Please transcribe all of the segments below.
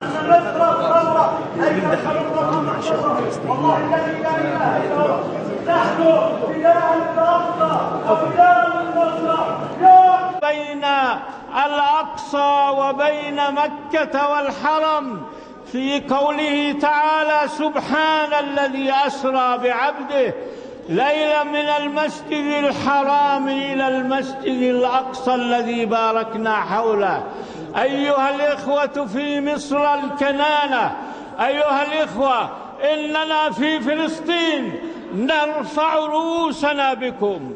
بين الأقصى وبين مكة والحرم في قوله تعالى: سبحان الذي أسرى بعبده ليلا من المسجد الحرام إلى المسجد الأقصى الذي باركنا حوله. أيها الإخوة في مصر الكنانة، أيها الإخوة، إننا في فلسطين نرفع رؤوسنا بكم،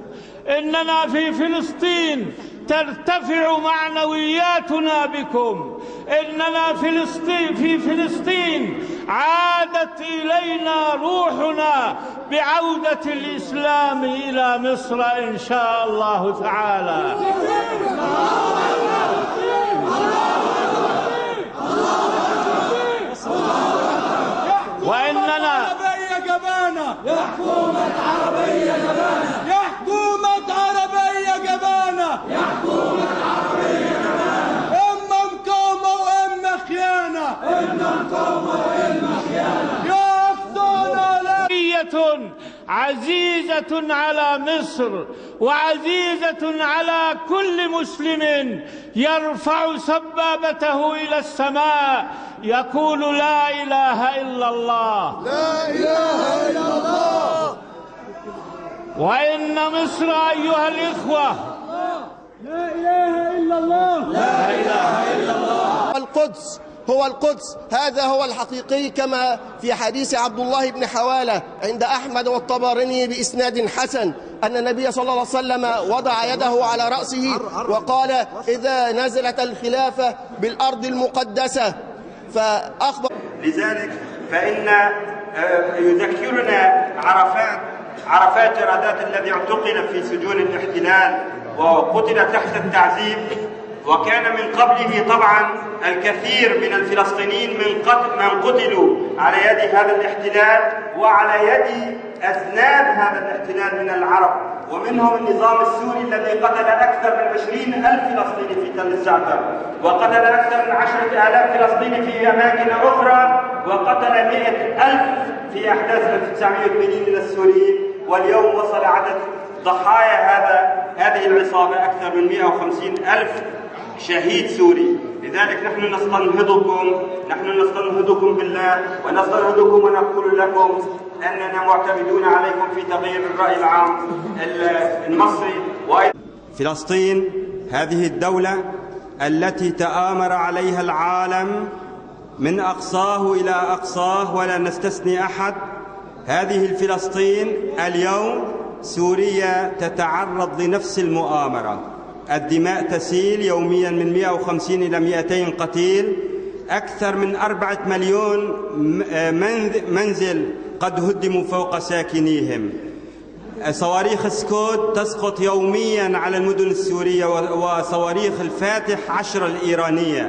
إننا في فلسطين ترتفع معنوياتنا بكم، إننا في فلسطين عادت إلينا روحنا بعودة الإسلام إلى مصر إن شاء الله تعالى. وإننا يا حكومة عربية جبانة، يا حكومة عربية جبانة، يا حكومة عربية جبانة، إما مقاومة وإما خيانة، إما مقاومة وإما خيانة. يقصدنا لية عزيزة على مصر وعزيزة على كل مسلم يرفع سبابته إلى السماء يقول: لا إله إلا الله، لا إله إلا الله. وإن مصر أيها الإخوة لا إله إلا الله، لا إله إلا الله. القدس هو القدس، هذا هو الحقيقي، كما في حديث عبد الله بن حوالة عند أحمد والطبراني بإسناد حسن أن النبي صلى الله عليه وسلم وضع يده على رأسه وقال: إذا نزلت الخلافة بالأرض المقدسة فأخبر. لذلك فإن يذكرنا عرفات جرادات الذي اعتقل في سجون الاحتلال وقتل تحت التعذيب، وكان من قبله طبعا الكثير من الفلسطينيين من قتلوا على يد هذا الاحتلال وعلى يد أذناب هذا الاحتلال من العرب، ومنهم النظام السوري الذي قتل أكثر من 20,000 فلسطيني في تل الزعتر، وقتل أكثر من 10,000 فلسطيني في أماكن أخرى، وقتل 100,000 في أحداث 1980 من السوريين. واليوم وصل عدد ضحايا هذه العصابة أكثر من 150,000 شهيد سوري. لذلك نحن نستنهضكم بالله ونستنهضكم ونقول لكم أننا معتمدون عليكم في تغيير الرأي العام المصري. فلسطين هذه الدولة التي تآمر عليها العالم من أقصاه إلى أقصاه ولا نستثني أحد. هذه الفلسطين اليوم سوريا تتعرض لنفس المؤامرة، الدماء تسيل يوميا من 150 إلى 200 قتيل، أكثر من 4 مليون منزل قد هدموا فوق ساكنيهم، صواريخ سكود تسقط يوميا على المدن السورية وصواريخ الفاتح 10 الإيرانية.